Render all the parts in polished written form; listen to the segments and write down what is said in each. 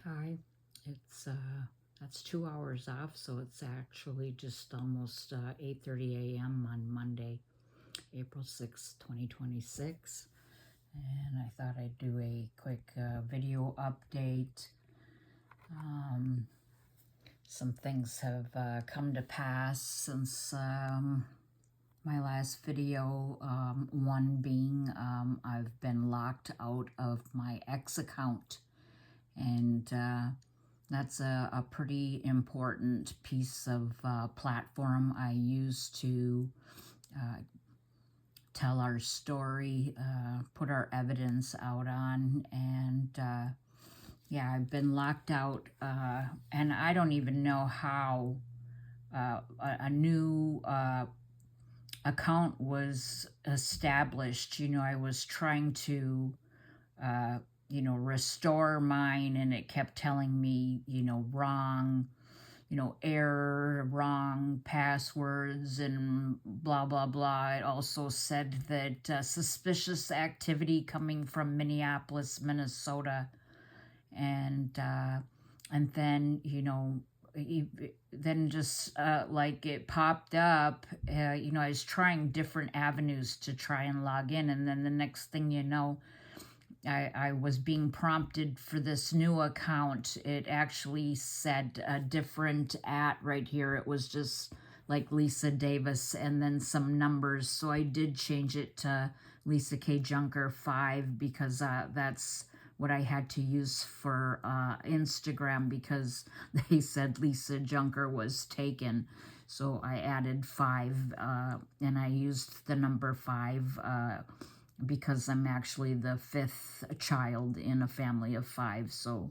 Hi, it's that's 2 hours off, so it's actually just almost 8:30 a.m. on Monday, April 6th, 2026. And I thought I'd do a quick video update. Some things have come to pass since my last video, one being I've been locked out of my X account, and that's a pretty important piece of platform I use to tell our story, put our evidence out on, and yeah, I've been locked out, and I don't even know how a new account was established. I was trying to restore mine, and it kept telling me, wrong, error, wrong passwords, and blah, blah, blah. It also said that suspicious activity coming from Minneapolis, Minnesota. And then, then just like it popped up, I was trying different avenues to try and log in. And then the next thing you know, I was being prompted for this new account. It actually said a different right here. It was just like Lisa Davis and then some numbers. So I did change it to Lisa K. Junker 5 because that's what I had to use for Instagram, because they said Lisa Junker was taken. So I added 5 and I used the number 5 because I'm actually the 5th child in a family of 5. So,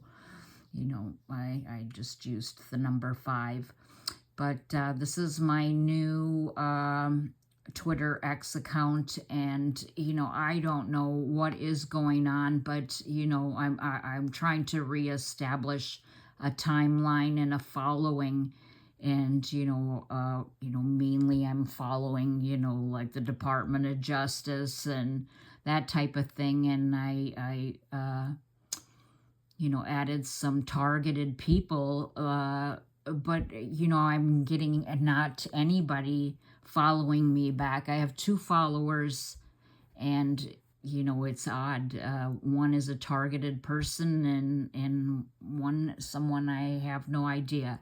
I just used the number 5. But this is my new Twitter X account, and I don't know what is going on, but I'm trying to reestablish a timeline and a following, and mainly I'm following like the Department of Justice and that type of thing, and I added some targeted people, but I'm getting not anybody following me back. I have 2 followers, and it's odd. One is a targeted person, and one someone I have no idea.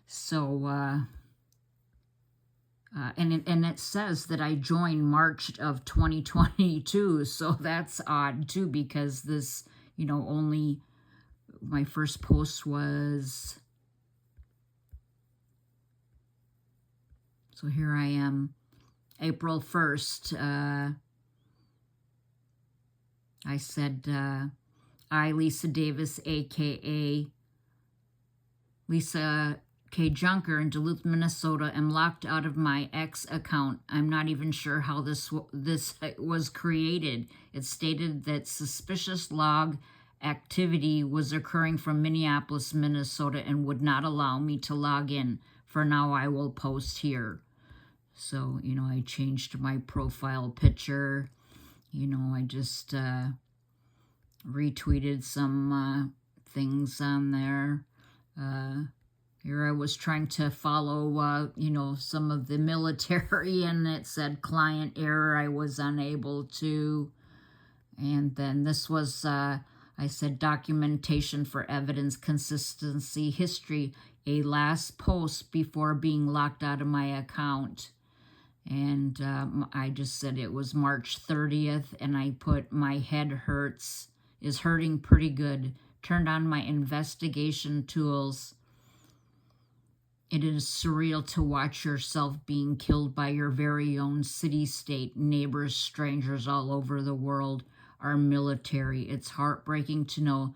So and it says that I joined March of 2022, so that's odd too, because this only my first post was, so here I am, April 1st. I said, I, Lisa Davis, aka Lisa K. Junker in Duluth, Minnesota, am locked out of my X account. I'm not even sure how this was created. It stated that suspicious log activity was occurring from Minneapolis, Minnesota, and would not allow me to log in. For now, I will post here. So, I changed my profile picture. I just retweeted some things on there. Here I was trying to follow, some of the military, and it said client error. I was unable to. And then this was, I said documentation for evidence, consistency, history, a last post before being locked out of my account. And I just said it was March 30th, and I put my head is hurting pretty good. Turned on my investigation tools. It is surreal to watch yourself being killed by your very own city-state, neighbors, strangers all over the world, our military. It's heartbreaking to know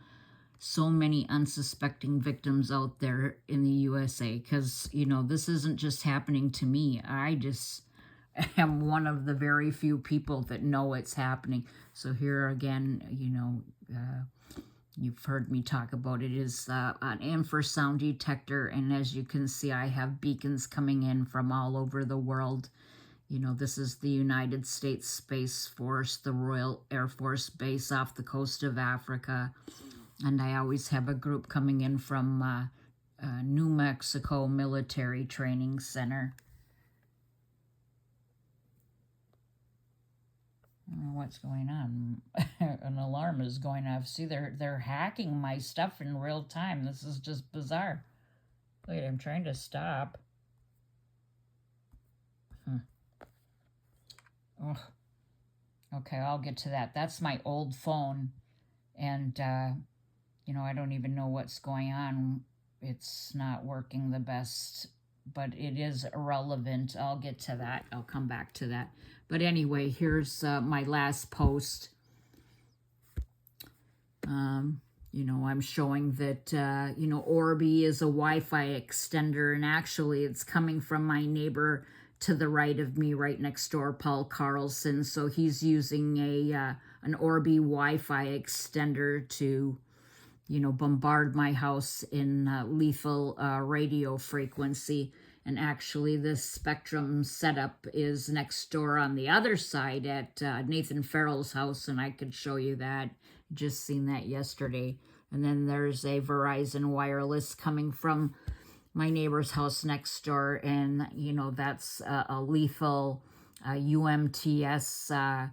so many unsuspecting victims out there in the USA, because, this isn't just happening to me. I just am one of the very few people that know it's happening. So here again, you've heard me talk about it, is an infrasound detector, and as you can see, I have beacons coming in from all over the world. This is the United States Space Force, the Royal Air Force Base off the coast of Africa. And I always have a group coming in from New Mexico Military Training Center. I don't know what's going on. An alarm is going off. See, they're hacking my stuff in real time. This is just bizarre. Wait, I'm trying to stop. Oh, okay, I'll get to that. That's my old phone, and I don't even know what's going on. It's not working the best, but it is irrelevant. I'll get to that. I'll come back to that. But anyway, here's my last post. I'm showing that, Orbi is a Wi-Fi extender, and actually it's coming from my neighbor to the right of me, right next door, Paul Carlson. So he's using an Orbi Wi-Fi extender to, bombard my house in lethal radio frequency. And actually this spectrum setup is next door on the other side at Nathan Farrell's house, and I could show you that. Just seen that yesterday. And then there's a Verizon wireless coming from my neighbor's house next door, and that's a lethal UMTS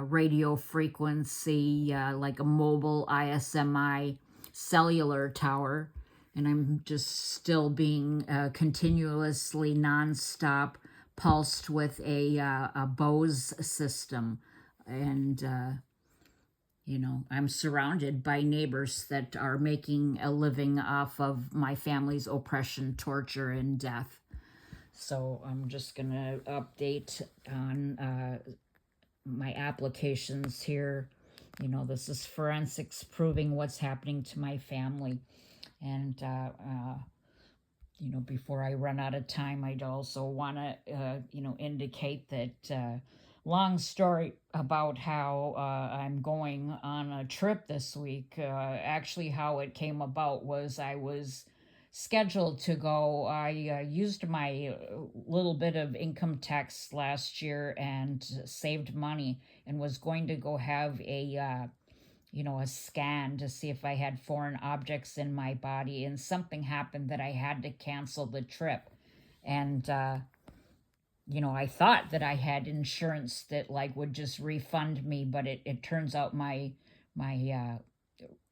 radio frequency, like a mobile ISMI cellular tower. And I'm just still being continuously nonstop pulsed with a Bose system. And I'm surrounded by neighbors that are making a living off of my family's oppression, torture, and death. So I'm just going to update on my applications here. This is forensics proving what's happening to my family. And, before I run out of time, I'd also want to, indicate that long story about how I'm going on a trip this week. Actually, how it came about was I was scheduled to go. I used my little bit of income tax last year and saved money, and was going to go have a scan to see if I had foreign objects in my body, and something happened that I had to cancel the trip. And I thought that I had insurance that would just refund me, but it turns out my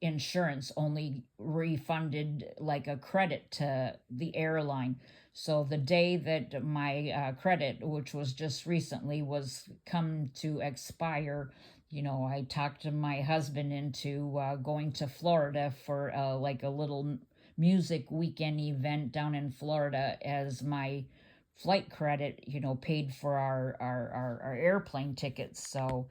insurance only refunded a credit to the airline. So the day that my credit, which was just recently, was come to expire, I talked to my husband into going to Florida for a little music weekend event down in Florida, as my flight credit, paid for our airplane tickets. So,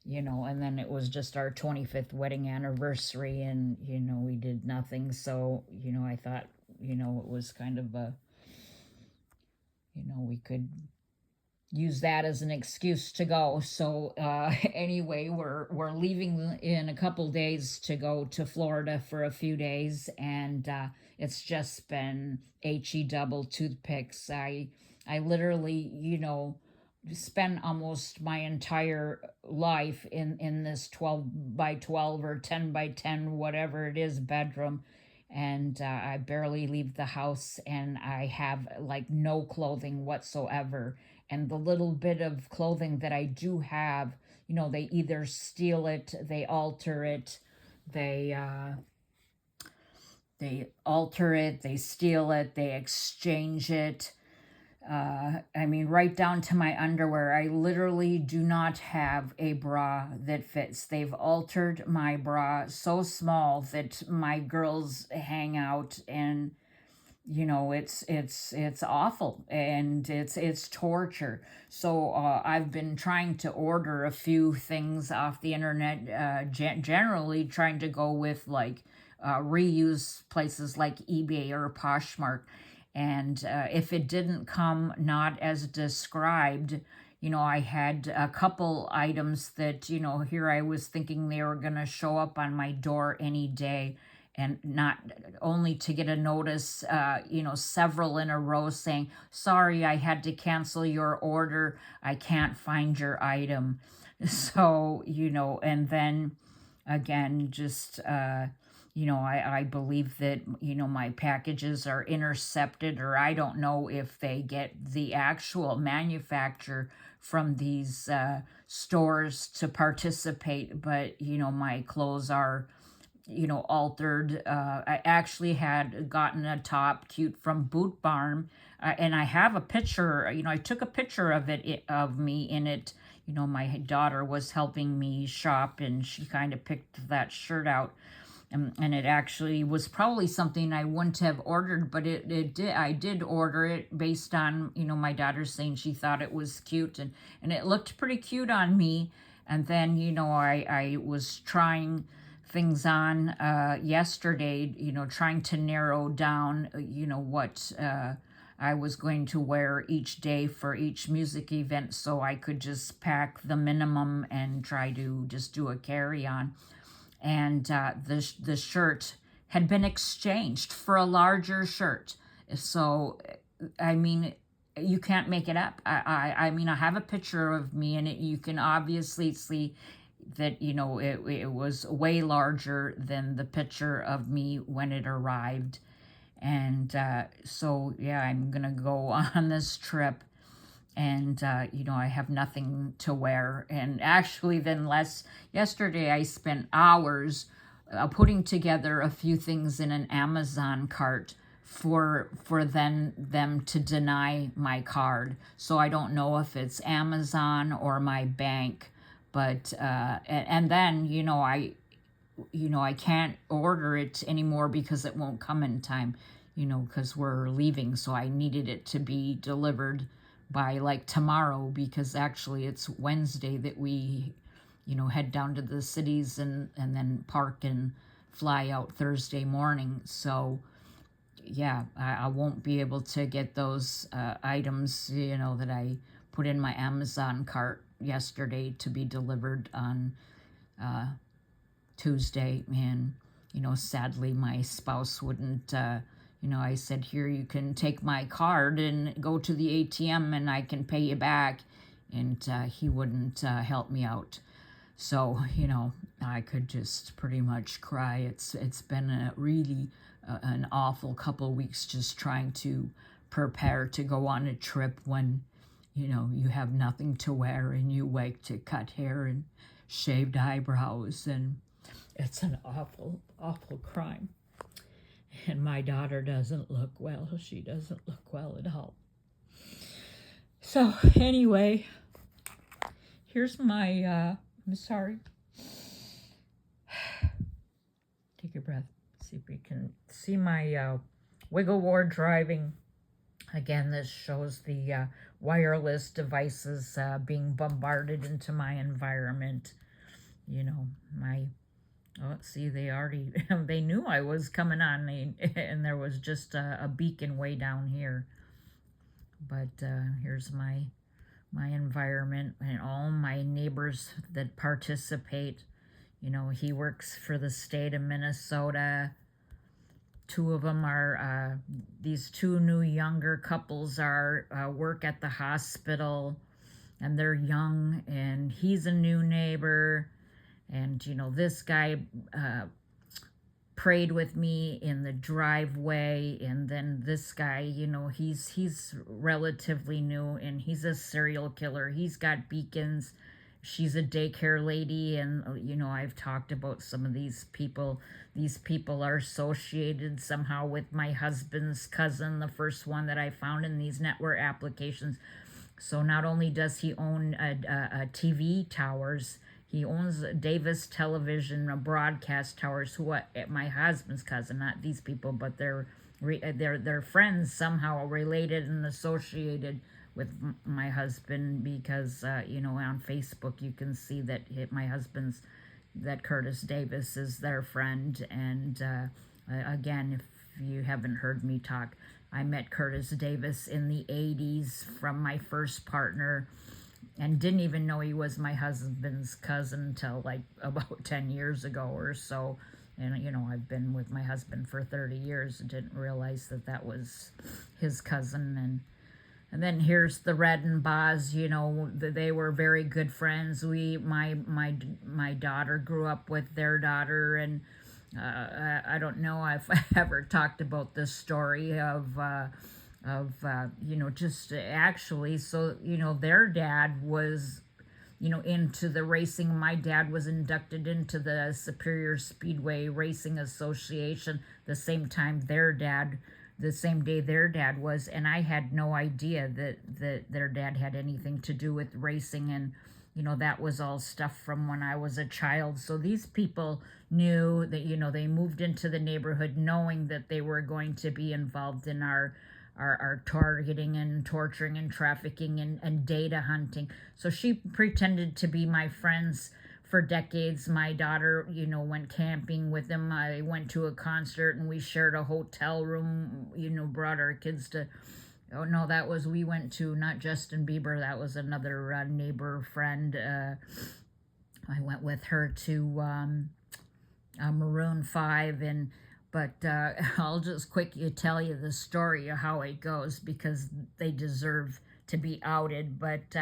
and then it was just our 25th wedding anniversary, and, we did nothing. So, I thought, it was kind of a, we could use that as an excuse to go. So anyway, we're leaving in a couple days to go to Florida for a few days, and it's just been HE double toothpicks. I literally, spend almost my entire life in this 12 by 12 or 10 by 10, whatever it is, bedroom. And I barely leave the house, and I have no clothing whatsoever. And the little bit of clothing that I do have, they either steal it, they alter it, they alter it, they steal it, they exchange it. Right down to my underwear. I literally do not have a bra that fits. They've altered my bra so small that my girls hang out, and it's awful, and it's torture. So I've been trying to order a few things off the internet, generally trying to go with reuse places like eBay or Poshmark. And if it didn't come not as described, I had a couple items that, here I was thinking they were going to show up on my door any day, and not only to get a notice, several in a row saying, sorry, I had to cancel your order. I can't find your item. So, and then again, just, I believe that, my packages are intercepted, or I don't know if they get the actual manufacturer from these stores to participate, but, my clothes are, altered. I actually had gotten a top cute from Boot Barn, and I have a picture. I took a picture of of me in it. My daughter was helping me shop, and she kind of picked that shirt out. And it actually was probably something I wouldn't have ordered, but it did. I did order it based on, my daughter saying she thought it was cute, and it looked pretty cute on me. And then, I was trying things on yesterday, trying to narrow down, what I was going to wear each day for each music event, so I could just pack the minimum and try to just do a carry-on. And the shirt had been exchanged for a larger shirt. So, I mean, you can't make it up. I mean, I have a picture of me in it. You can obviously see that, it was way larger than the picture of me when it arrived. And so, yeah, I'm going to go on this trip. And, I have nothing to wear. And actually, then yesterday, I spent hours putting together a few things in an Amazon cart for them to deny my card. So I don't know if it's Amazon or my bank, but and then I can't order it anymore because it won't come in time, because we're leaving. So I needed it to be delivered by like tomorrow, because actually it's Wednesday that we, head down to the cities and then park and fly out Thursday morning. So yeah, I won't be able to get those items, that I put in my Amazon cart yesterday to be delivered on Tuesday. And, sadly, my spouse wouldn't, I said, here, you can take my card and go to the ATM and I can pay you back. And he wouldn't help me out. So, I could just pretty much cry. It's been a really an awful couple weeks just trying to prepare to go on a trip when, you have nothing to wear and you wake to cut hair and shaved eyebrows. And it's an awful, awful crime. And my daughter doesn't look well. She doesn't look well at all. So anyway, here's my, I'm sorry. Take a breath. See if we can see my wiggle ward driving. Again, this shows the wireless devices being bombarded into my environment. Let's see, they already, they knew I was coming on, and there was just a beacon way down here. But here's my environment and all my neighbors that participate. He works for the state of Minnesota. Two of them are, these two new younger couples work at the hospital, and they're young, and he's a new neighbor. And, this guy prayed with me in the driveway. And then this guy, he's relatively new, and he's a serial killer. He's got beacons. She's a daycare lady. And, I've talked about some of these people. These people are associated somehow with my husband's cousin, the first one that I found in these network applications. So not only does he own a TV towers, he owns Davis Television Broadcast Towers, my husband's cousin, not these people, but they're friends somehow related and associated with my husband, because, on Facebook you can see that that Curtis Davis is their friend. And again, if you haven't heard me talk, I met Curtis Davis in the 80s from my first partner, and didn't even know he was my husband's cousin until like about 10 years ago or so. And, I've been with my husband for 30 years and didn't realize that was his cousin. And then here's the Red and Boz. They were very good friends. My daughter grew up with their daughter, and I don't know if I ever talked about this story of just actually. So their dad was into the racing. My dad was inducted into the Superior Speedway Racing Association the same day their dad was, and I had no idea that their dad had anything to do with racing. And that was all stuff from when I was a child. So these people knew that they moved into the neighborhood knowing that they were going to be involved in our targeting and torturing and trafficking and data hunting. So she pretended to be my friends for decades. My daughter, went camping with them. I went to a concert and we shared a hotel room, brought our kids to, oh no, we went to not Justin Bieber, that was another neighbor friend. I went with her to Maroon 5, but I'll just quickly tell you the story of how it goes because they deserve to be outed. But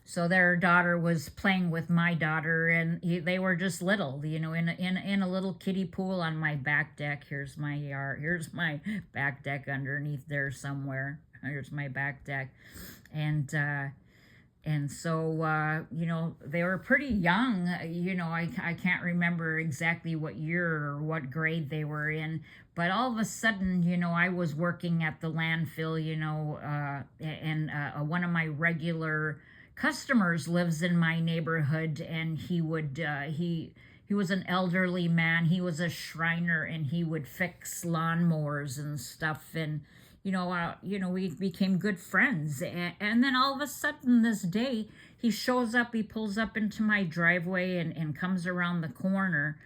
so their daughter was playing with my daughter, and they were just little, in a little kiddie pool on my back deck. Here's my yard. Here's my back deck underneath there somewhere. Here's my back deck, and so they were pretty young. I can't remember exactly what year or what grade they were in, but all of a sudden, I was working at the landfill, and one of my regular customers lives in my neighborhood, and he was an elderly man. He was a Shriner, and he would fix lawnmowers and stuff. And we became good friends. And then all of a sudden this day, he shows up, he pulls up into my driveway and comes around the corner.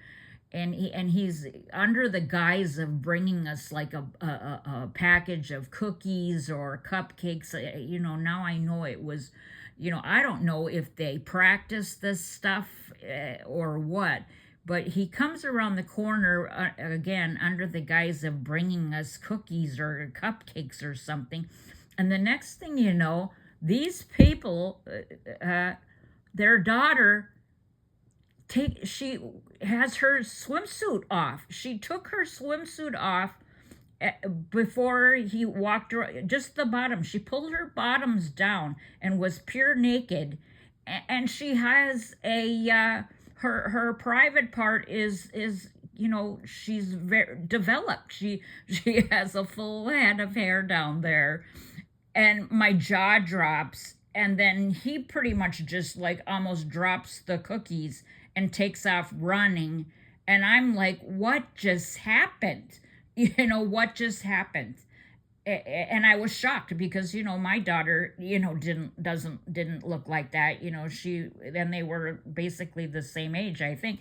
And he's under the guise of bringing us like a package of cookies or cupcakes. Now I know it was, I don't know if they practice this stuff or what. But he comes around the corner, again, under the guise of bringing us cookies or cupcakes or something. And the next thing you know, these people, their daughter, she has her swimsuit off. She took her swimsuit off before he walked around, just the bottom. She pulled her bottoms down and was pure naked. And she has her private part is she's very developed. She has a full head of hair down there, and my jaw drops. And then he pretty much just like almost drops the cookies and takes off running. And I'm like, what just happened? What just happened? And I was shocked because my daughter didn't look like that. And they were basically the same age, I think.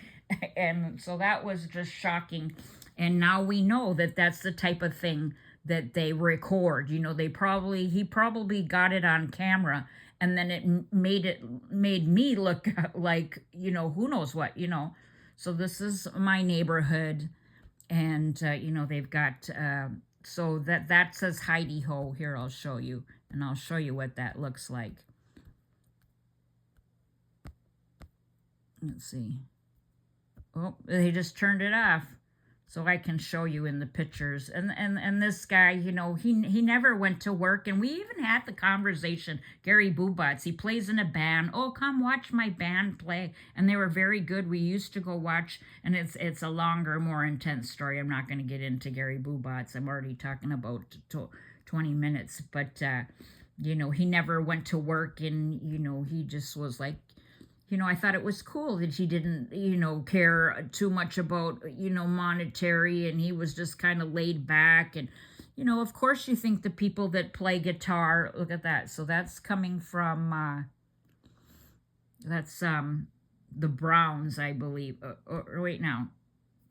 And so that was just shocking. And now we know that that's the type of thing that they record. He probably got it on camera, and then it made me look like who knows what. So this is my neighborhood, and they've got so that says Heidi Ho. Here, I'll show you, and I'll show you what that looks like. Let's see. Oh, they just turned it off, so I can show you in the pictures. And this guy, he never went to work, and we even had the conversation. Gary Bubats, he plays in a band. Oh, come watch my band play, and they were very good. We used to go watch, and it's a longer, more intense story. I'm not going to get into Gary Bubats. I'm already talking about 20 minutes, but he never went to work, and he just was like. I thought it was cool that he didn't, care too much about, monetary, and he was just kind of laid back. And, of course you think the people that play guitar, look at that. So that's coming from, that's the Browns, I believe. Or wait, now.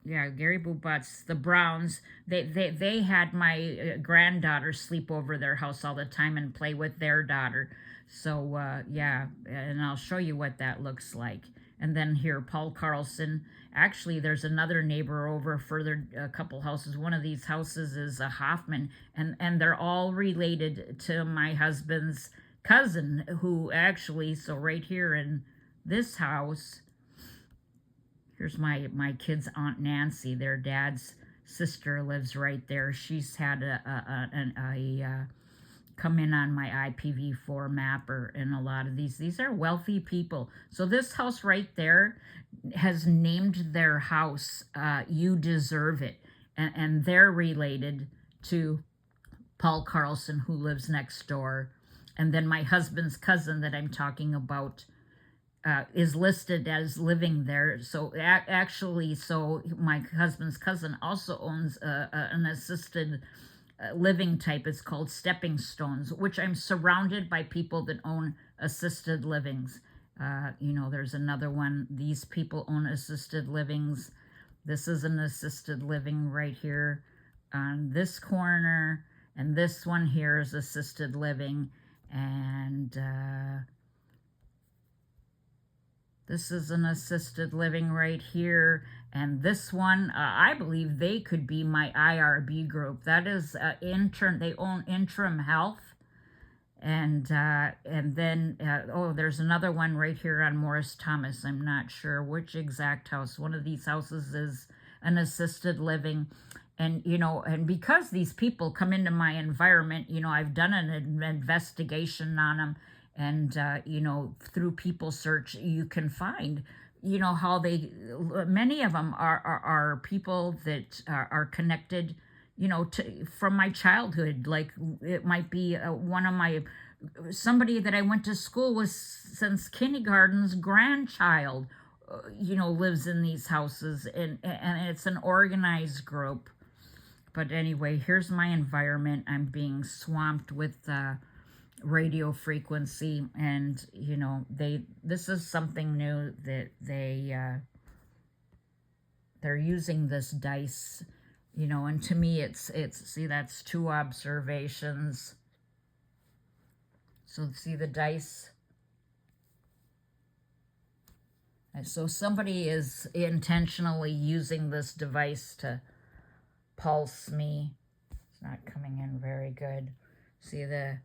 Yeah, Gary Bubats, the Browns, they had my granddaughter sleep over their house all the time and play with their daughter. So, yeah, and I'll show you what that looks like. And then here, Paul Carlson. Actually, there's another neighbor over further, a couple houses. One of these houses is a Hoffman, and they're all related to my husband's cousin, who actually, so right here in this house, here's my kids' Aunt Nancy. Their dad's sister lives right there. She's had a come in on my IPv4 mapper, and a lot of these are wealthy people. So this house right there has named their house You Deserve It, and they're related to Paul Carlson, who lives next door. And then my husband's cousin that I'm talking about is listed as living there. So actually, so my husband's cousin also owns an assisted living type. It's called Stepping Stones, which I'm surrounded by people that own assisted livings. There's another one. These people own assisted livings. This is an assisted living right here on this corner, and this one here is assisted living, and this is an assisted living right here. And this one, I believe they could be my IRB group. That is intern. They own Interim Health. And then, there's another one right here on Morris Thomas. I'm not sure which exact house. One of these houses is an assisted living. And, and because these people come into my environment, I've done an investigation on them. And, through People Search, you can find, how many of them are people that are connected, from my childhood. Like it might be somebody that I went to school with since kindergarten's grandchild, lives in these houses, and it's an organized group. But anyway, here's my environment. I'm being swamped with radio frequency, and this is something new that they're using this dice, and to me it's see, that's 2 observations. So see the dice. And so somebody is intentionally using this device to pulse me. It's not coming in very good. See the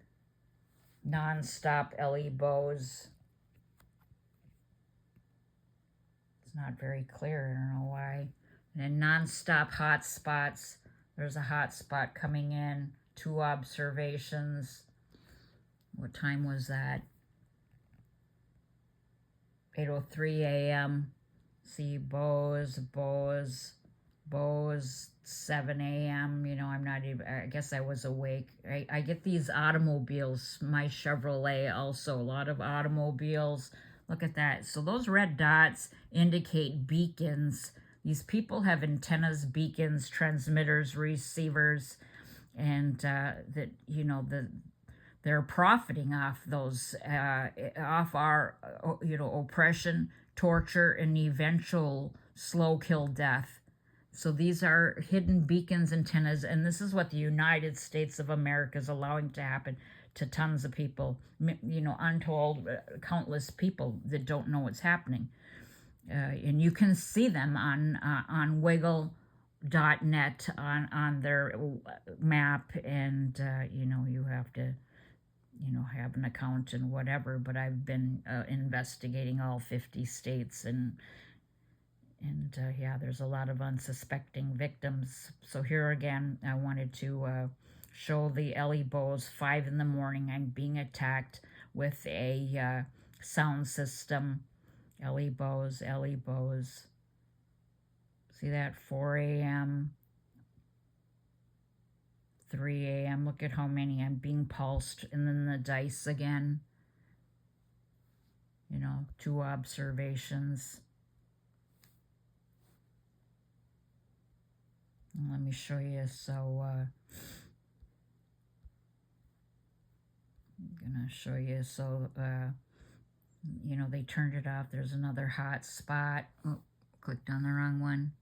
non-stop Ellie bows. It's not very clear. I don't know why. And then non-stop hot spots. There's a hot spot coming in. 2 observations. What time was that? 8:03 a.m. See bows, 7 a.m. I'm not even, I guess I was awake. I get these automobiles, my Chevrolet also, a lot of automobiles. Look at that. So those red dots indicate beacons. These people have antennas, beacons, transmitters, receivers, and they're profiting off those, off our, oppression, torture, and eventual slow kill death. So these are hidden beacons, antennas, and this is what the United States of America is allowing to happen to tons of people, untold, countless people that don't know what's happening. And you can see them on wiggle.net on their map, and, you have to, have an account and whatever, but I've been investigating all 50 states, and yeah, there's a lot of unsuspecting victims. So here again, I wanted to show the Ellie bows. 5 in the morning, I'm being attacked with a sound system. Ellie bows, Ellie bows. See that? 4 a.m., 3 a.m. Look at how many. I'm being pulsed. And then the dice again. 2 observations. Let me show you. So I'm gonna show you. So they turned it off. There's another hot spot. Oh, clicked on the wrong one.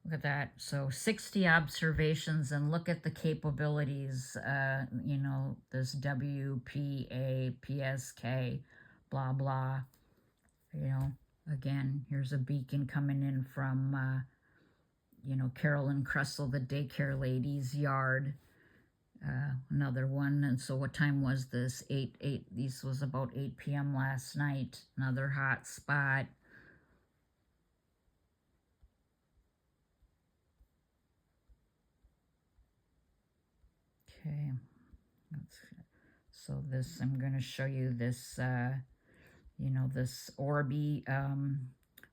Look at that. So 60 observations, and look at the capabilities. This WPA, PSK, blah blah. You know, again, here's a beacon coming in from, you know, Carolyn Cressel, the daycare lady's yard. Another one. And so what time was this? 8. This was about 8 p.m. last night. Another hot spot. Okay. So this, I'm going to show you this, you know, this Orbi,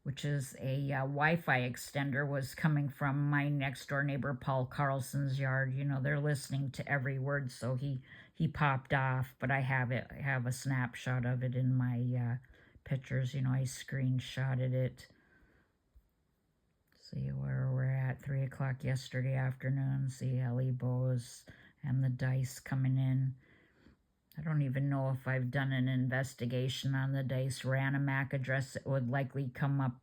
which is a Wi-Fi extender, was coming from my next door neighbor, Paul Carlson's yard. You know, they're listening to every word, so he popped off, but I have it. I have a snapshot of it in my pictures. You know, I screenshotted it. See where we're at, 3 o'clock yesterday afternoon. See Ellie Bose and the dice coming in. I don't even know if I've done an investigation on the dice. Ran a MAC address. It would likely come up,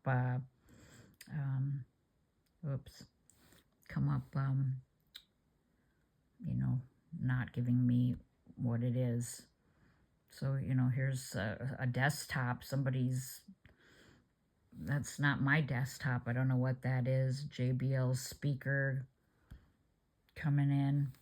you know, not giving me what it is. So, you know, here's a desktop. That's not my desktop. I don't know what that is. JBL speaker coming in.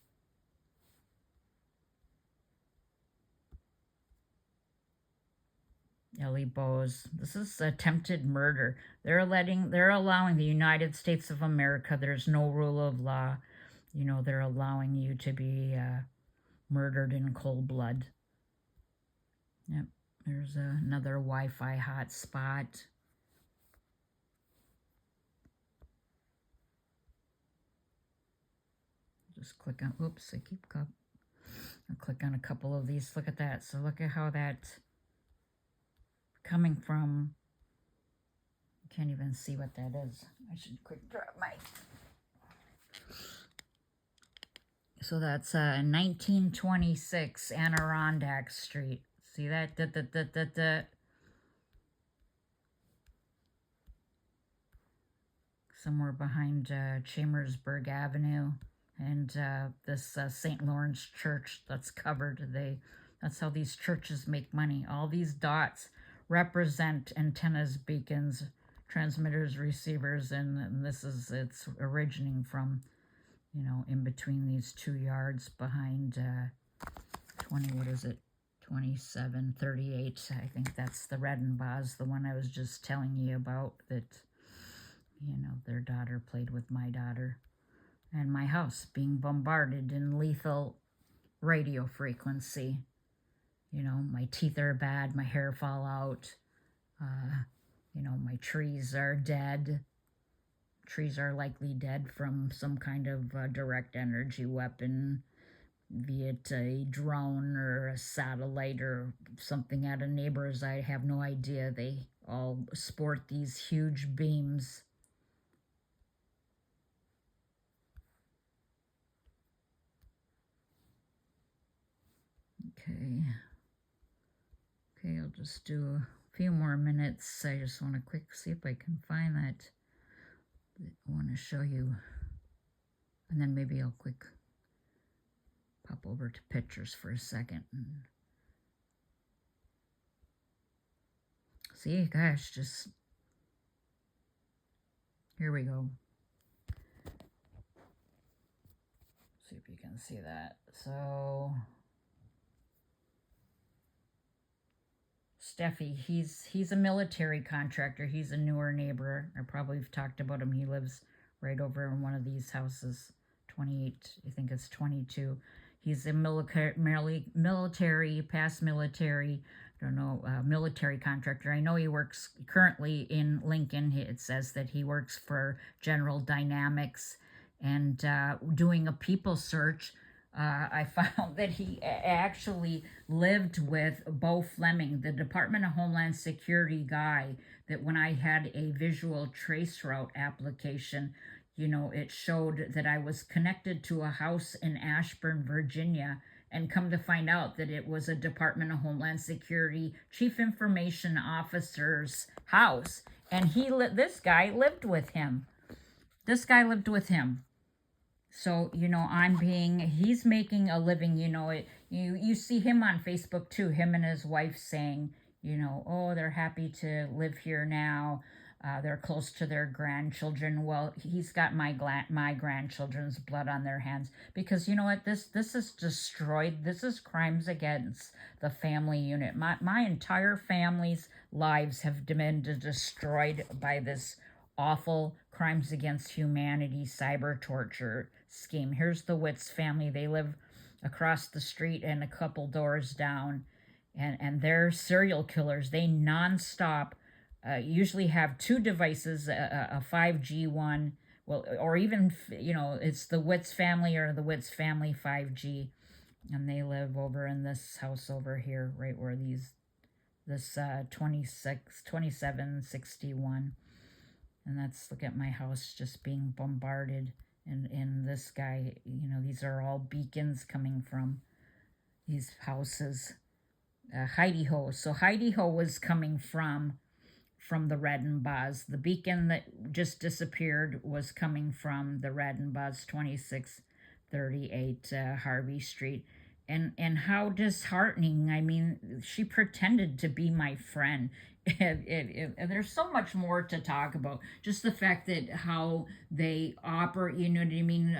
Ellie Bose. This is attempted murder. They're allowing the United States of America. There's no rule of law. You know, they're allowing you to be murdered in cold blood. Yep. There's another Wi-Fi hotspot. Just click on, oops, I keep up. I'll click on a couple of these. Look at that. So look at how that's coming from. You can't even see what that is. I should quick drop my. So that's 1926 Adirondack Street. See that? Somewhere behind Chambersburg Avenue. And this St. Lawrence Church that's covered. That's how these churches make money. All these dots represent antennas, beacons, transmitters, receivers, and it's originating from, you know, in between these 2 yards behind 2738. I think that's the Redenbaugh, the one I was just telling you about, that, you know, their daughter played with my daughter. And my house being bombarded in lethal radio frequency. You know, my teeth are bad, my hair fall out. You know, my trees are dead. Trees are likely dead from some kind of direct energy weapon, be it a drone or a satellite or something at a neighbor's. I have no idea. They all sport these huge beams. Okay, I'll just do a few more minutes. I just want to quick see if I can find that I want to show you. And then maybe I'll quick pop over to pictures for a second. See, gosh, just, here we go. See if you can see that. So Steffi, he's a military contractor. He's a newer neighbor. I probably have talked about him. He lives right over in one of these houses, 28, I think it's 22. He's a military, past military, I don't know, military contractor. I know he works currently in Lincoln. It says that he works for General Dynamics, and doing a people search, I found that he actually lived with Bo Fleming, the Department of Homeland Security guy, that when I had a visual trace route application, you know, it showed that I was connected to a house in Ashburn, Virginia, and come to find out that it was a Department of Homeland Security Chief Information Officer's house. And this guy lived with him. So, you know, he's making a living, you know, you see him on Facebook too, him and his wife saying, oh, they're happy to live here now. They're close to their grandchildren. Well, he's got my grandchildren's blood on their hands, because you know what? This is destroyed. This is crimes against the family unit. My entire family's lives have been destroyed by this awful crimes against humanity cyber torture scheme. Here's the Witts family. They live across the street and a couple doors down, and they're serial killers. They nonstop usually have two devices, a 5G one, well, or even, it's the Witts family or the Witts family 5G, and they live over in this house over here, right where this 2761, and that's, look at my house just being bombarded, and this guy, these are all beacons coming from these houses. Heidi Ho. So Heidi Ho was coming from the Redenbaugh. The beacon that just disappeared was coming from the Redenbaugh, 2638 Harvey Street. And how disheartening. I mean, she pretended to be my friend. And there's so much more to talk about. Just the fact that how they operate, you know what I mean?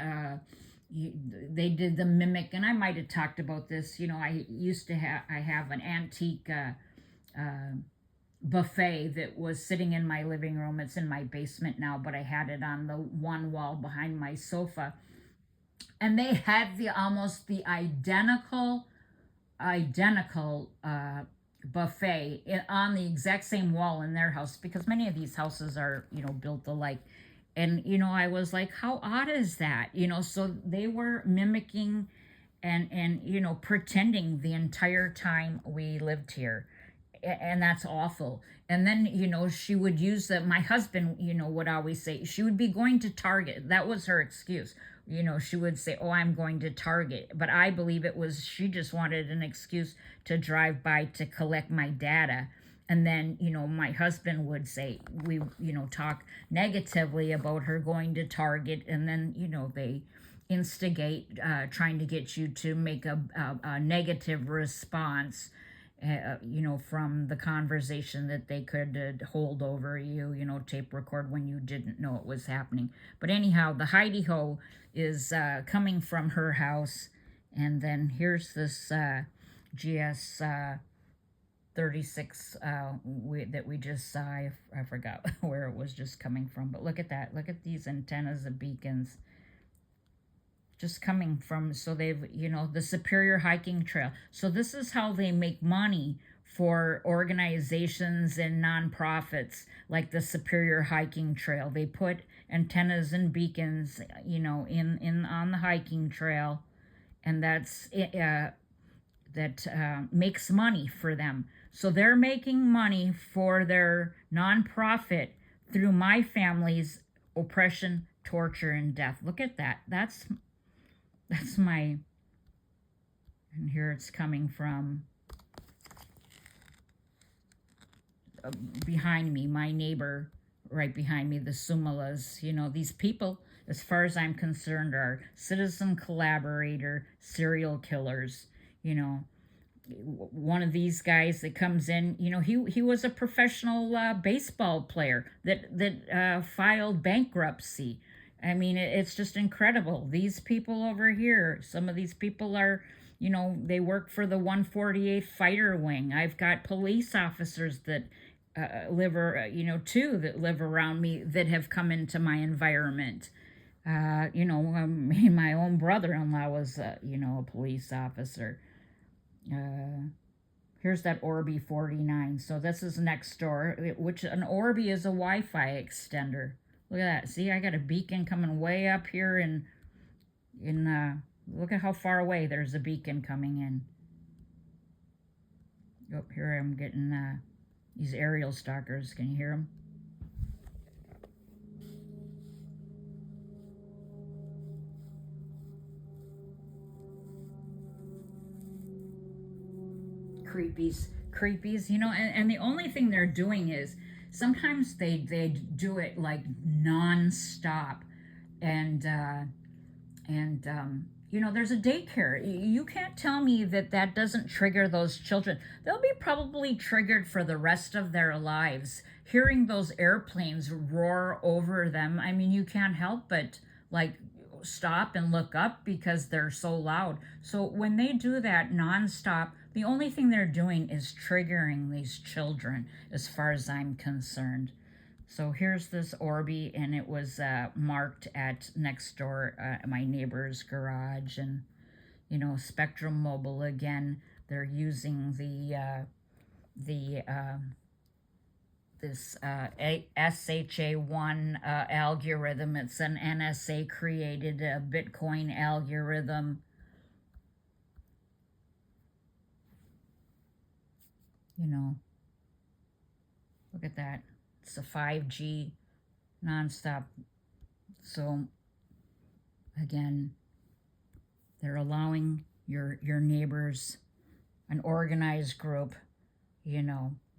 They did the mimic, and I might have talked about this. I have an antique buffet that was sitting in my living room. It's in my basement now, but I had it on the one wall behind my sofa, and they had almost the identical buffet on the exact same wall in their house, because many of these houses are built alike. And I was like, how odd is that? So they were mimicking and pretending the entire time we lived here, and that's awful. And then she would use my husband would always say she would be going to Target. That was her excuse. She would say, oh, I'm going to Target, but I believe it was she just wanted an excuse to drive by to collect my data. And then my husband would say, we talk negatively about her going to Target, and then they instigate trying to get you to make a negative response, from the conversation that they could hold over you, tape record when you didn't know it was happening. But anyhow, the Heidi Ho is coming from her house. And then here's this GS 36 that we just saw. I forgot where it was just coming from. But look at that. Look at these antennas of beacons just coming from, so they've, the Superior Hiking Trail. So this is how they make money for organizations and nonprofits like the Superior Hiking Trail. They put antennas and beacons, in on the hiking trail, and that makes money for them. So they're making money for their nonprofit through my family's oppression, torture, and death. Look at that. That's my, and here it's coming from behind me, my neighbor right behind me, the Sumalas. These people, as far as I'm concerned, are citizen collaborator serial killers. One of these guys that comes in, he was a professional baseball player that filed bankruptcy. I mean, it's just incredible. These people over here, some of these people are, they work for the 148 Fighter Wing. I've got police officers that live around me that have come into my environment. My own brother-in-law was, a police officer. Here's that Orbi 49. So this is Nextdoor, which an Orbi is a Wi-Fi extender. Look at that. See, I got a beacon coming way up here, and look at how far away there's a beacon coming in. Oh, here I'm getting these aerial stalkers. Can you hear them? Creepies, and the only thing they're doing is sometimes they do it like non-stop, and there's a daycare. You can't tell me that that doesn't trigger those children. They'll be probably triggered for the rest of their lives. Hearing those airplanes roar over them, I mean, you can't help but like stop and look up because they're so loud. So when they do that nonstop, the only thing they're doing is triggering these children, as far as I'm concerned. So here's this Orby, and it was marked at Nextdoor, my neighbor's garage. And, Spectrum Mobile, again, they're using this SHA-1 algorithm. It's an NSA created Bitcoin algorithm. Look at that. It's a 5G nonstop. So again, they're allowing your neighbors, an organized group,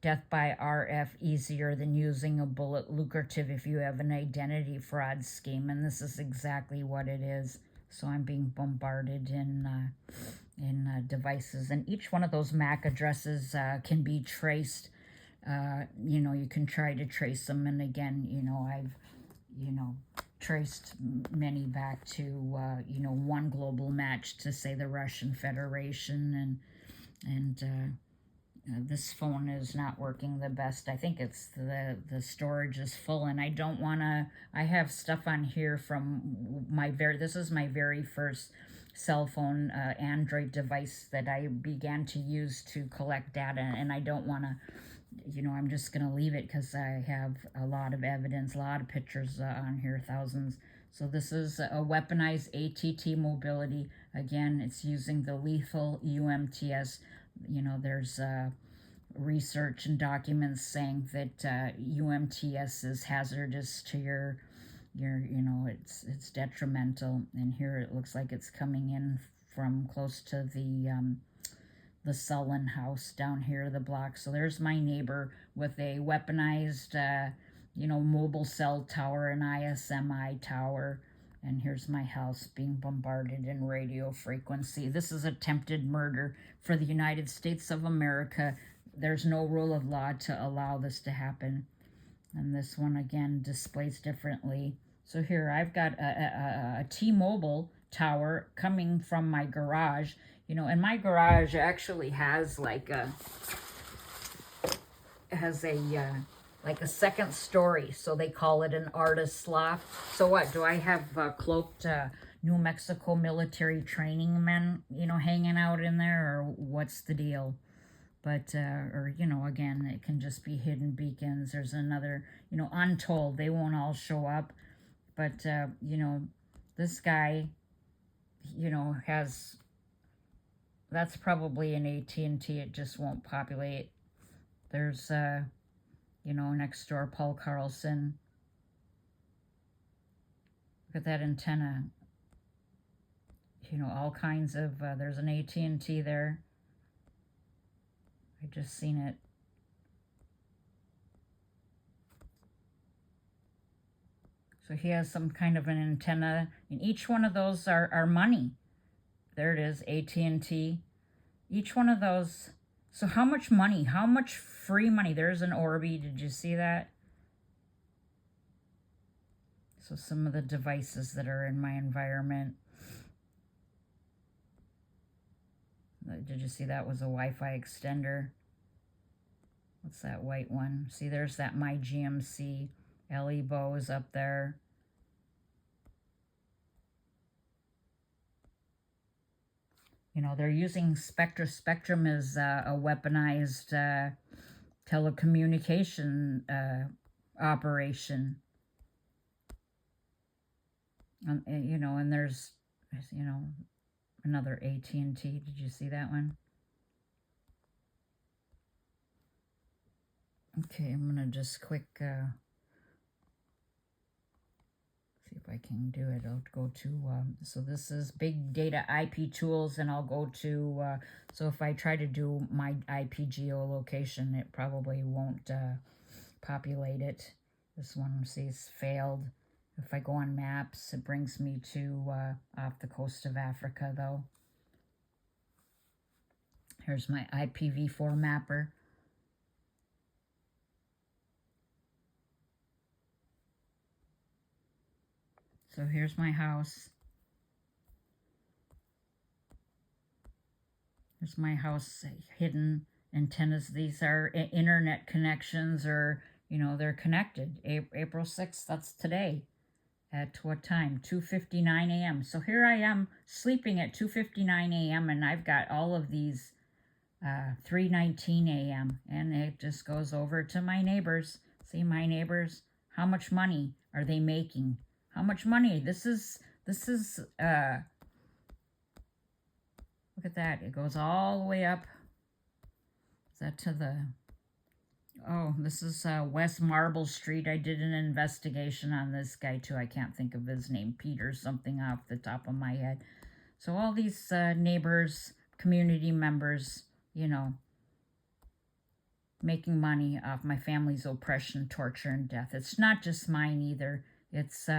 death by RF easier than using a bullet, lucrative if you have an identity fraud scheme. And this is exactly what it is. So I'm being bombarded in devices, and each one of those MAC addresses can be traced. You can try to trace them, and again, I've traced many back to one global match to, say, the Russian Federation, and this phone is not working the best. I think it's the storage is full, and I don't want to. I have stuff on here from this is my very first cell phone Android device that I began to use to collect data, and I don't want to, I'm just going to leave it because I have a lot of evidence, a lot of pictures on here, thousands. So this is a weaponized ATT mobility. Again, it's using the lethal UMTS. There's research and documents saying that UMTS is hazardous to your it's detrimental. And here it looks like it's coming in from close to the Sullen house down here, the block. So there's my neighbor with a weaponized mobile cell tower, an ISMI tower. And here's my house being bombarded in radio frequency. This is attempted murder for the United States of America. There's no rule of law to allow this to happen. And this one, again, displays differently. So here I've got a T-Mobile tower coming from my garage. And my garage actually has like a second story, so they call it an artist's loft. So what, do I have cloaked New Mexico military training men, hanging out in there, or what's the deal? But, again, it can just be hidden beacons. There's another, untold, they won't all show up. But, this guy, has, that's probably an AT&T, it just won't populate. There's, next door, Paul Carlson. Look at that antenna. All kinds of, there's an AT&T there. I just seen it. So he has some kind of an antenna, and each one of those are money. There it is, AT&T. Each one of those. So how much money? How much free money? There's an Orby. Did you see that? So some of the devices that are in my environment. Did you see that was a Wi-Fi extender? What's that white one? See, there's that My GMC. Ellie Bow is up there. They're using Spectra. Spectrum is a weaponized telecommunication operation. And there's, another AT&T. Did you see that one? Okay, I'm going to just quick see if I can do it. I'll go to, so this is big data IP tools, and I'll go to, so if I try to do my IP geolocation, it probably won't populate it. This one, see, it's failed. If I go on maps, it brings me to off the coast of Africa, though. Here's my IPv4 mapper. So here's my house. There's my house, hidden antennas. These are internet connections, or, they're connected. April 6th, that's today. At what time? 2:59 a.m. So here I am sleeping at 2:59 a.m. and I've got all of these 3:19 a.m. and it just goes over to my neighbors. See, my neighbors, how much money are they making? How much money? This is look at that. It goes all the way up. Is that to the... Oh, this is West Marble Street. I did an investigation on this guy, too. I can't think of his name. Peter something off the top of my head. So all these neighbors, community members, making money off my family's oppression, torture, and death. It's not just mine either. It's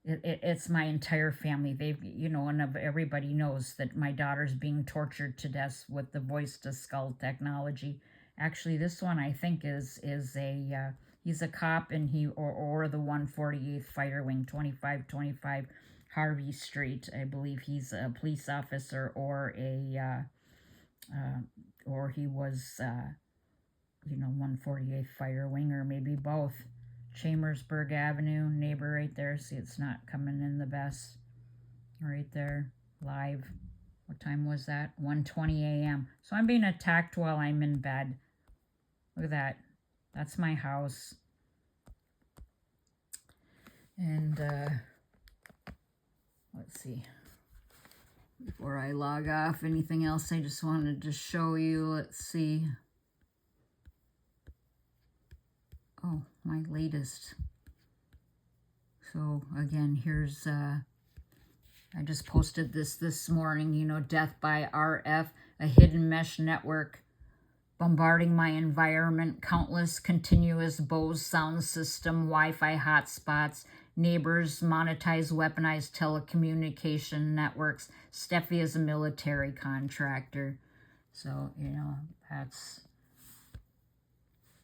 it's my entire family. They've, and everybody knows that my daughter's being tortured to death with the voice-to-skull technology. Actually, this one I think is a he's a cop, and or the 148th Fighter Wing, 2525 Harvey Street. I believe he's a police officer, or he was 148th Fighter Wing, or maybe both. Chambersburg Avenue, neighbor right there. See, it's not coming in the best. Right there, live. What time was that? 1:20 a.m. So I'm being attacked while I'm in bed. Look at that. That's my house. And let's see. Before I log off, anything else I just wanted to show you? Let's see. Oh, my latest. So again, here's I just posted this morning, death by RF, a hidden mesh network bombarding my environment, countless continuous Bose sound system, Wi-Fi hotspots, neighbors, monetize weaponized telecommunication networks. Steffi is a military contractor. So, that's,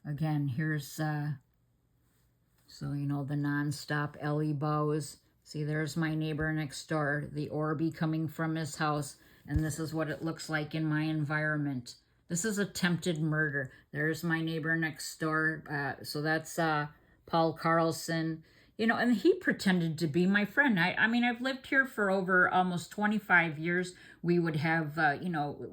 again, here's, so, the nonstop Ellie Bose. See, there's my neighbor next door, the Orby coming from his house, and this is what it looks like in my environment. This is attempted murder. There's my neighbor next door. So that's Paul Carlson. And he pretended to be my friend. I mean, I've lived here for over almost 25 years. We would have,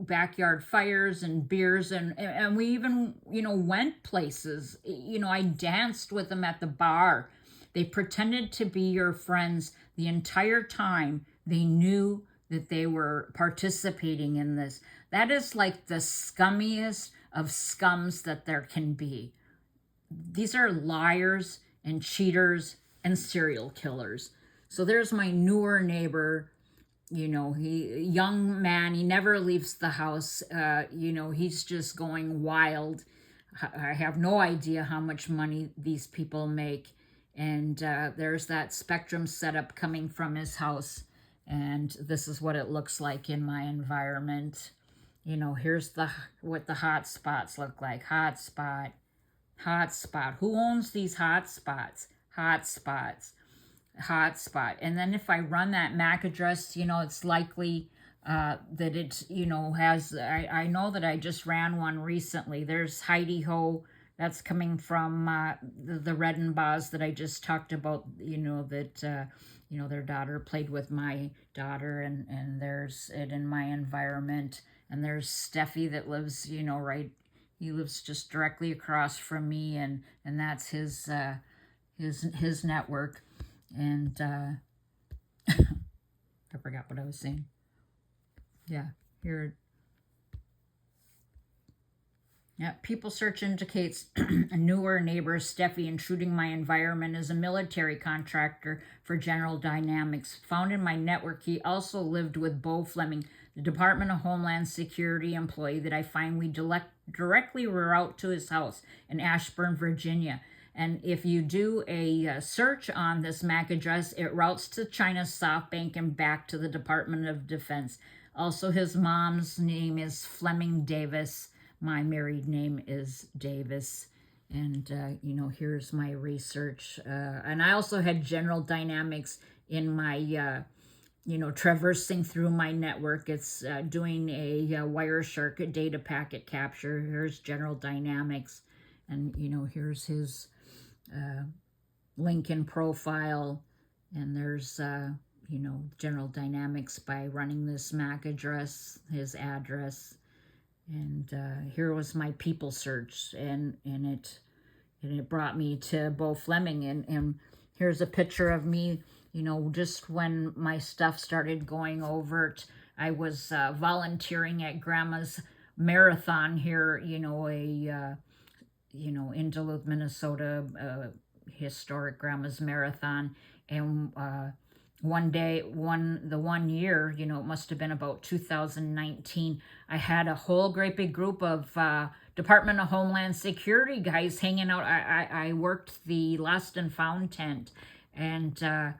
backyard fires and beers, and we even, went places. I danced with them at the bar. They pretended to be your friends the entire time. They knew that they were participating in this. That is like the scummiest of scums that there can be. These are liars and cheaters and serial killers. So there's my newer neighbor, young man, he never leaves the house. He's just going wild. I have no idea how much money these people make. And there's that Spectrum setup coming from his house. And this is what it looks like in my environment. Here's what the hot spots look like. Hotspot. Who owns these hotspots? Hotspots. And then if I run that MAC address, it's likely that it, has, I know that I just ran one recently. There's Heidi Ho. That's coming from the Redenbaugh that I just talked about, that, their daughter played with my daughter, and there's it in my environment. And there's Steffi that lives, he lives just directly across from me, and that's his network. And I forgot what I was saying. Yeah, here. Yeah, People Search indicates a newer neighbor, Steffi, intruding my environment as a military contractor for General Dynamics. Found in my network, he also lived with Bo Fleming, the Department of Homeland Security employee that I find we directly route to his house in Ashburn, Virginia. And if you do a search on this MAC address, it routes to China's SoftBank and back to the Department of Defense. Also, his mom's name is Fleming Davis. My married name is Davis. And, here's my research. And I also had General Dynamics in my, traversing through my network. It's doing a Wireshark data packet capture. Here's General Dynamics. And, here's his LinkedIn profile. And there's, General Dynamics by running this MAC address, his address. And here was my people search, and it brought me to Bo Fleming. And here's a picture of me, just when my stuff started going overt. I was volunteering at Grandma's marathon here, in Duluth, Minnesota, historic Grandma's marathon. And one year, it must have been about 2019, I had a whole great big group of Department of Homeland Security guys hanging out. I worked the Lost and Found tent, and I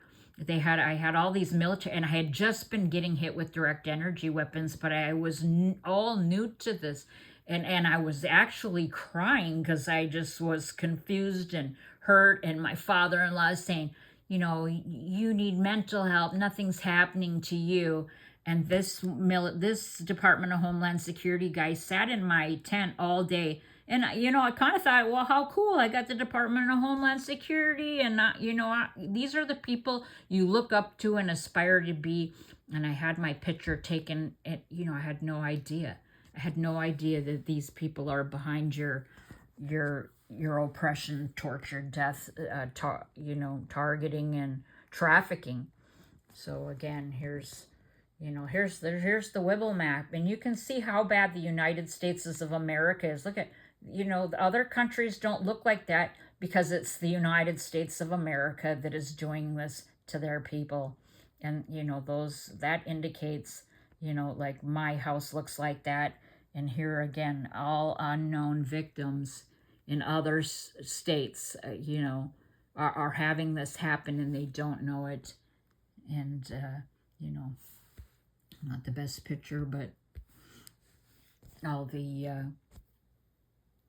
had all these military, and I had just been getting hit with direct energy weapons, but I was all new to this, and I was actually crying because I just was confused and hurt, and my father-in-law is saying, you need mental help. Nothing's happening to you. And this Department of Homeland Security guy sat in my tent all day. And, I kind of thought, well, how cool. I got the Department of Homeland Security. And, these are the people you look up to and aspire to be. And I had my picture taken. I had no idea. I had no idea that these people are behind your oppression, torture, death, targeting and trafficking. So again, here's the Wibble map, and you can see how bad the United States of America is. Look at, the other countries don't look like that because it's the United States of America that is doing this to their people. And, that indicates, like my house looks like that. And here again, all unknown victims in other states, are having this happen and they don't know it. And, not the best picture, but all the,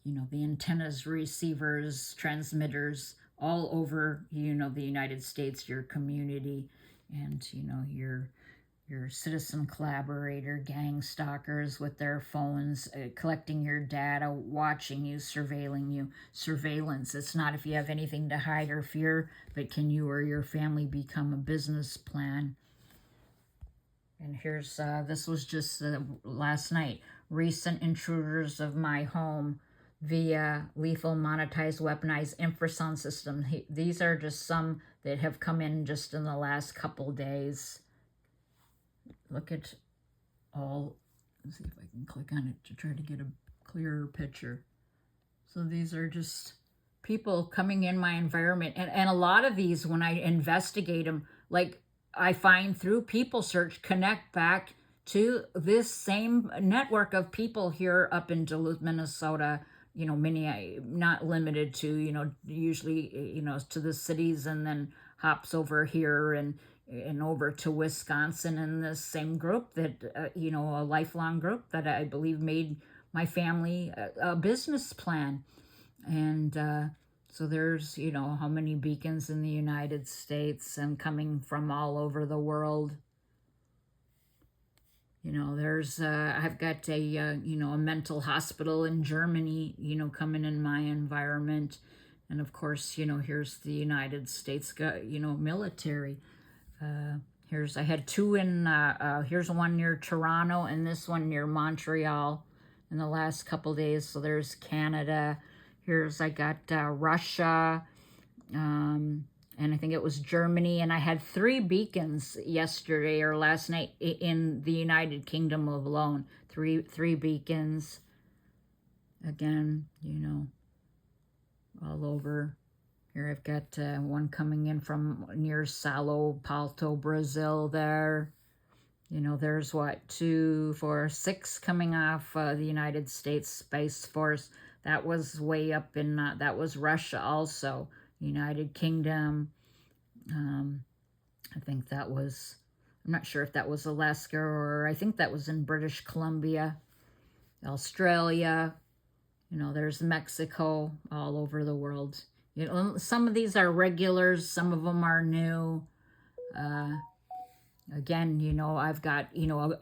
the antennas, receivers, transmitters all over, the United States, your community, and, your citizen collaborator, gang stalkers with their phones, collecting your data, watching you, surveilling you. Surveillance, it's not if you have anything to hide or fear, but can you or your family become a business plan? And here's, this was just last night. Recent intruders of my home via lethal, monetized, weaponized infrasound system. These are just some that have come in just in the last couple days. Look at all, let's see if I can click on it to try to get a clearer picture. So these are just people coming in my environment. And a lot of these, when I investigate them, like I find through people search, connect back to this same network of people here up in Duluth, Minnesota, not limited to, usually, to the cities, and then hops over here and over to Wisconsin, and this same group that, a lifelong group that I believe made my family a business plan. And so there's, how many beacons in the United States and coming from all over the world. There's, I've got a mental hospital in Germany, coming in my environment. And of course, here's the United States, military. I had two in, here's one near Toronto and this one near Montreal in the last couple days. So there's Canada. I got Russia, and I think it was Germany. And I had 3 beacons yesterday or last night in the United Kingdom alone. Three beacons. Again, all over. Here I've got one coming in from near Sao Paulo, Brazil there. There's 2, 4, 6 coming off the United States Space Force. That was way up in, that was Russia also. United Kingdom. I think that was, I'm not sure if that was Alaska, or I think that was in British Columbia. Australia. There's Mexico, all over the world. Some of these are regulars, some of them are new. Again, I've got,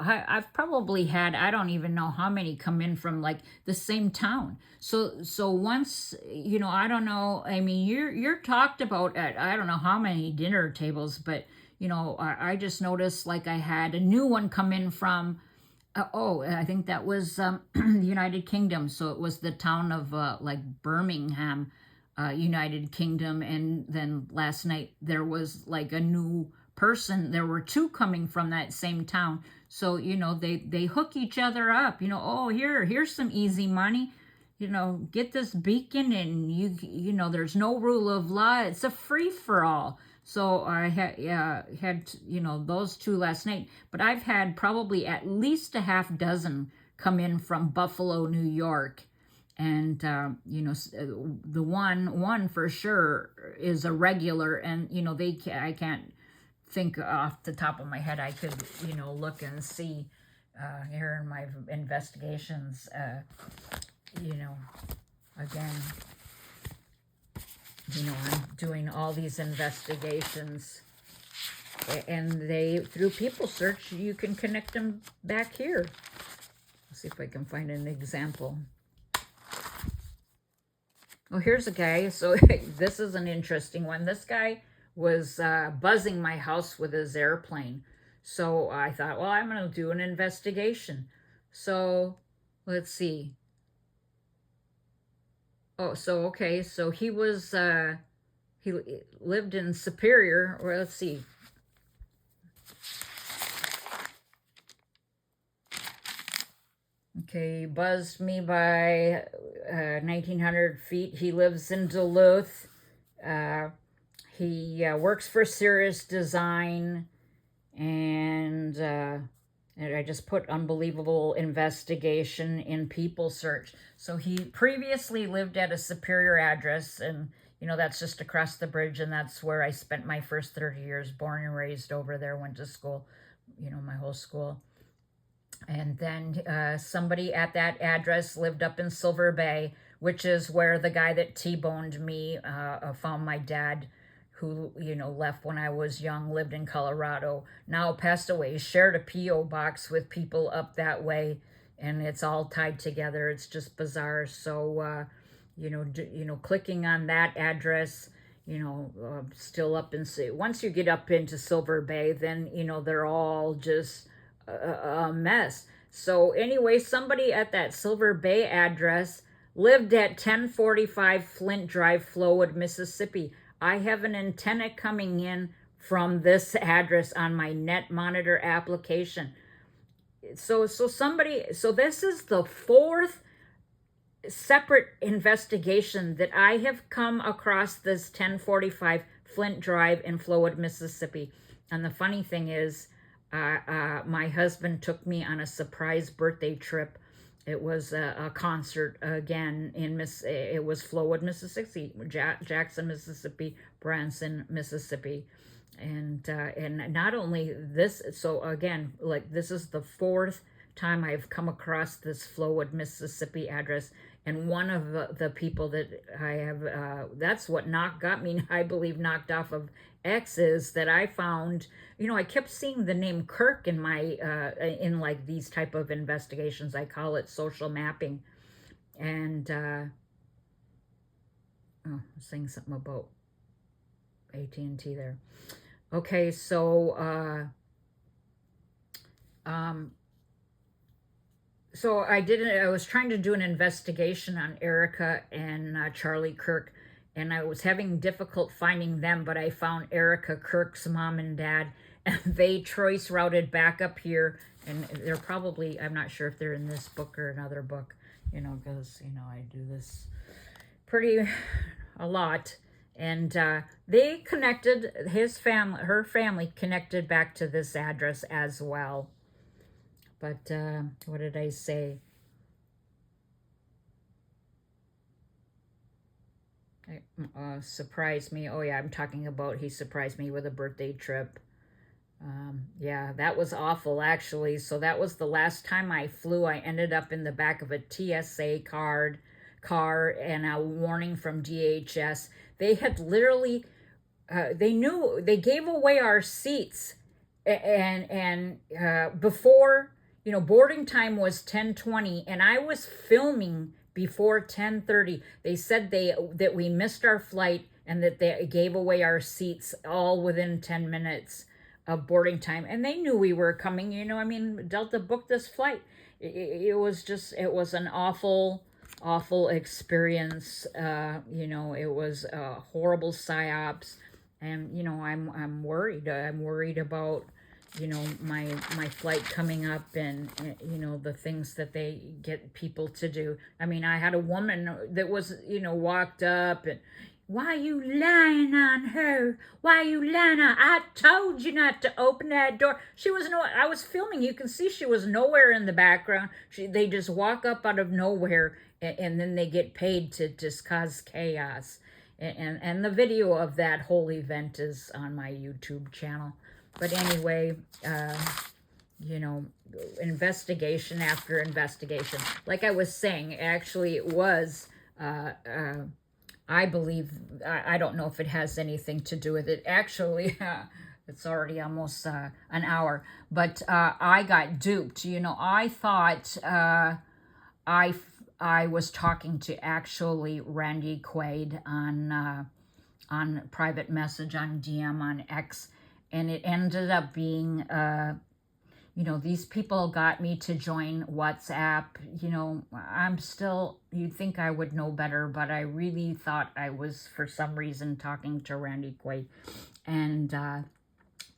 I've probably had, I don't even know how many come in from like the same town. So once, I don't know, I mean, you're talked about at, I don't know how many dinner tables, but, I just noticed like I had a new one come in from, I think that was the United Kingdom. So it was the town of like Birmingham, United Kingdom. And then last night there was like a new person. There were two coming from that same town. So, they hook each other up, oh, here's some easy money, get this beacon, and there's no rule of law. It's a free for all. So I had those two last night, but I've had probably at least a half dozen come in from Buffalo, New York. And, the one for sure is a regular, and, I can't think off the top of my head. I could, look and see here in my investigations, again, I'm doing all these investigations, and through people search, you can connect them back here. Let's see if I can find an example. Oh, here's a guy. So this is an interesting one. This guy was buzzing my house with his airplane. So I thought, well, I'm going to do an investigation. So let's see. Oh, so, okay. So he was, he lived in Superior, or let's see. Okay, buzzed me by 1,900 feet. He lives in Duluth. He works for Cirrus Design, and I just put unbelievable investigation in people search. So he previously lived at a Superior address, and that's just across the bridge, and that's where I spent my first 30 years, born and raised over there, went to school, my whole school. And then somebody at that address lived up in Silver Bay, which is where the guy that T-boned me found my dad, who, left when I was young, lived in Colorado, now passed away, shared a P.O. box with people up that way, and it's all tied together. It's just bizarre. So, clicking on that address, still up in, once you get up into Silver Bay, then, they're all just a mess. So anyway, somebody at that Silver Bay address lived at 1045 Flint Drive, Flowood, Mississippi. I have an antenna coming in from this address on my net monitor application. So this is the fourth separate investigation that I have come across this 1045 Flint Drive in Flowood, Mississippi. And the funny thing is, my husband took me on a surprise birthday trip. It was a concert again it was Flowood, Mississippi, Jackson, Mississippi, Branson, Mississippi. And not only this, so again, like this is the fourth time I've come across this Flowood, Mississippi address. And one of the people that I have, that's what got me, I believe, knocked off of X, is that I found, I kept seeing the name Kirk in my, in like these type of investigations. I call it social mapping. And, I was saying something about AT&T there. Okay, so, so I was trying to do an investigation on Erica and Charlie Kirk, and I was having difficult finding them, but I found Erica Kirk's mom and dad, and they trace routed back up here, and they're probably, I'm not sure if they're in this book or another book, because, I do this a lot. And they connected, her family connected back to this address as well. But what did I say? Surprised me. Oh yeah, I'm talking about he surprised me with a birthday trip. Yeah, that was awful actually. So that was the last time I flew. I ended up in the back of a TSA car and a warning from DHS. They had literally they knew they gave away our seats and before, boarding time was 10:20 and I was filming before 10:30. They said that we missed our flight and that they gave away our seats all within 10 minutes of boarding time, and they knew we were coming. I mean, Delta booked this flight. It was an awful experience. It was a horrible psyops, and I'm worried. I'm worried about my flight coming up, and the things that they get people to do. I mean, I had a woman that was walked up and, why you lying on her? Why you lying on? I told you not to open that door. I was filming. You can see she was nowhere in the background. They just walk up out of nowhere, and then they get paid to just cause chaos. And the video of that whole event is on my YouTube channel. But anyway, investigation after investigation. Like I was saying, actually it was, I believe, I don't know if it has anything to do with it. Actually, it's already almost an hour, but I got duped. I thought I was talking to actually Randy Quaid on private message, on DM, on X, and it ended up being these people got me to join WhatsApp. You'd think I would know better, but I really thought I was, for some reason, talking to Randy Quaid, and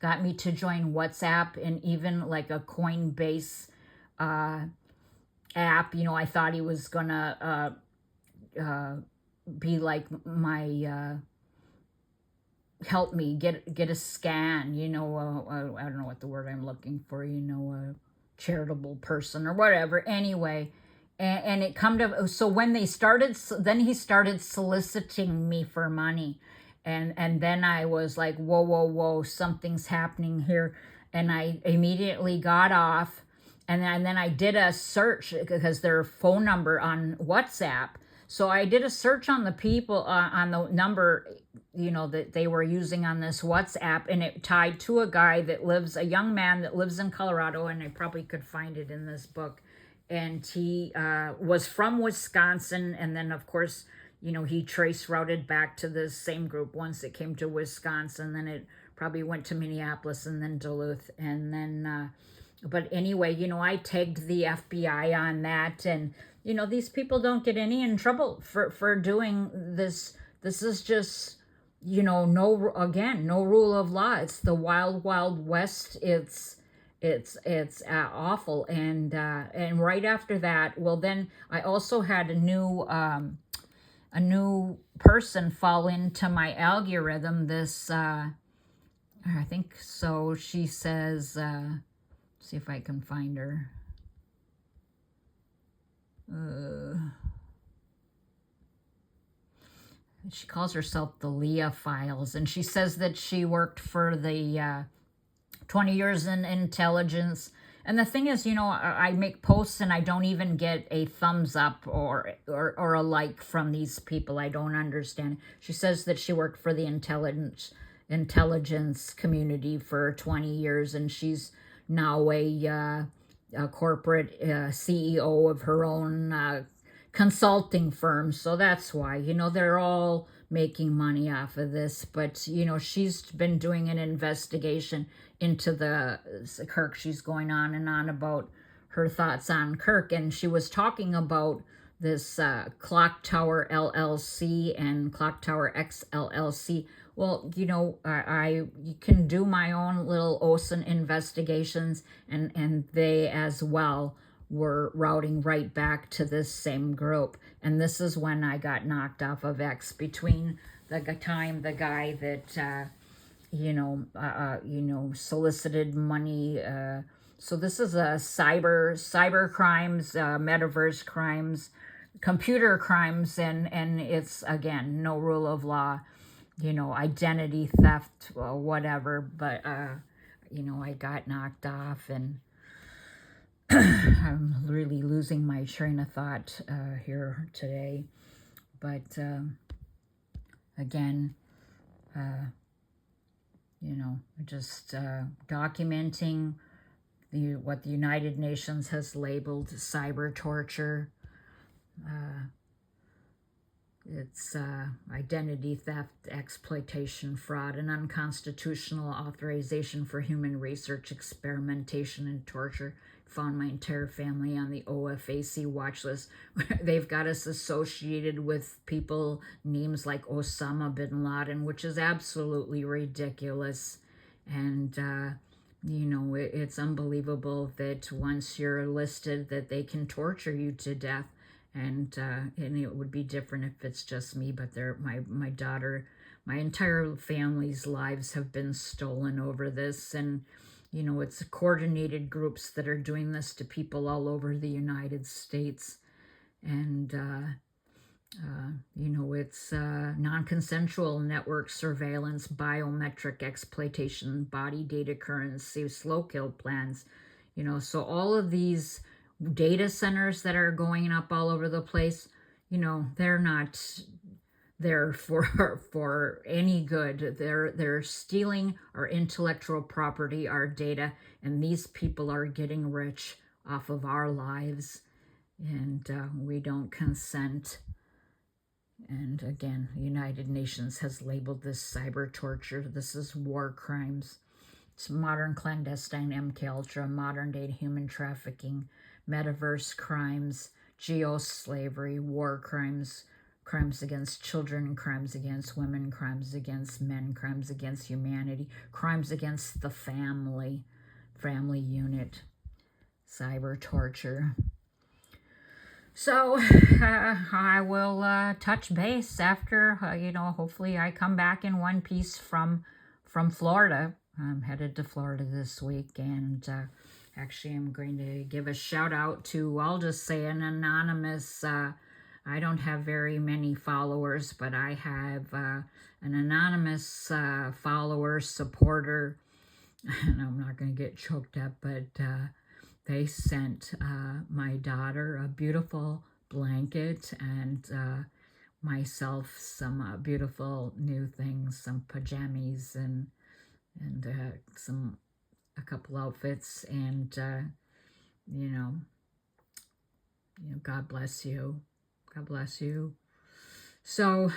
got me to join WhatsApp, and even like a Coinbase app. I thought he was gonna be like my help me get a scan, I don't know what the word I'm looking for, a charitable person or whatever. Anyway, and it come to, so when then he started soliciting me for money, and then I was like, whoa, something's happening here, and I immediately got off, and then I did a search because their phone number on WhatsApp. So I did a search on the people, on the number, that they were using on this WhatsApp, and it tied to a young man that lives in Colorado, and I probably could find it in this book. And he was from Wisconsin, and then, of course, he routed back to the same group once it came to Wisconsin, then it probably went to Minneapolis and then Duluth, and then, but anyway, I tagged the FBI on that, and these people don't get any in trouble for doing this. This is just, no rule of law. It's the wild, wild west. It's awful. And right after that, well, then I also had a new person fall into my algorithm. This, I think so. She says, see if I can find her. She calls herself the Leah Files, and she says that she worked for the 20 years in intelligence. And the thing is, I make posts and I don't even get a thumbs up or a like from these people. I don't understand. She says that she worked for the intelligence community for 20 years, and she's now a corporate CEO of her own consulting firm. So that's why, they're all making money off of this. But, she's been doing an investigation into the Kirk. She's going on and on about her thoughts on Kirk. And she was talking about this Clock Tower LLC and Clock Tower X LLC. Well, I can do my own little OSIN investigations, and they as well were routing right back to this same group. And this is when I got knocked off of X, between the time the guy that, solicited money. So this is a cyber crimes, metaverse crimes computer crimes, and it's, again, no rule of law, identity theft or whatever. But, I got knocked off, and I'm really losing my train of thought here today. But, again, just documenting what the United Nations has labeled cyber torture. It's identity theft, exploitation, fraud, and unconstitutional authorization for human research, experimentation, and torture. Found my entire family on the OFAC watch list. They've got us associated with people, names like Osama bin Laden, which is absolutely ridiculous. And, it's unbelievable that once you're listed that they can torture you to death. And it would be different if it's just me, but my daughter, my entire family's lives have been stolen over this. And, it's coordinated groups that are doing this to people all over the United States. And, it's non-consensual network surveillance, biometric exploitation, body data currency, slow kill plans. So all of these data centers that are going up all over the place, they're not there for any good. They're stealing our intellectual property, our data, and these people are getting rich off of our lives, and we don't consent. And again, the United Nations has labeled this cyber torture. This is war crimes. It's modern clandestine MK Ultra, modern day human trafficking, metaverse crimes, geo-slavery, war crimes, crimes against children, crimes against women, crimes against men, crimes against humanity, crimes against the family unit, cyber torture. So I will touch base after, hopefully I come back in one piece from Florida. I'm headed to Florida this week, and actually I'm going to give a shout out to, I'll just say, an anonymous, I don't have very many followers, but I have an anonymous follower, supporter, and I'm not going to get choked up, but they sent my daughter a beautiful blanket and myself some beautiful new things, some pajamas and a couple outfits, and God bless you. God bless you. So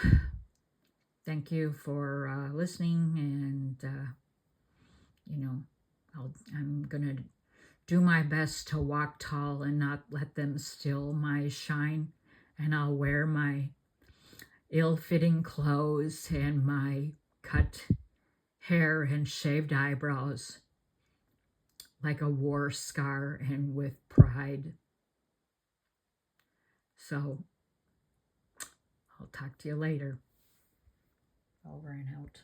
thank you for listening, and I'm gonna do my best to walk tall and not let them steal my shine, and I'll wear my ill-fitting clothes and my cut hair and shaved eyebrows like a war scar, and with pride. So I'll talk to you later. Over and out.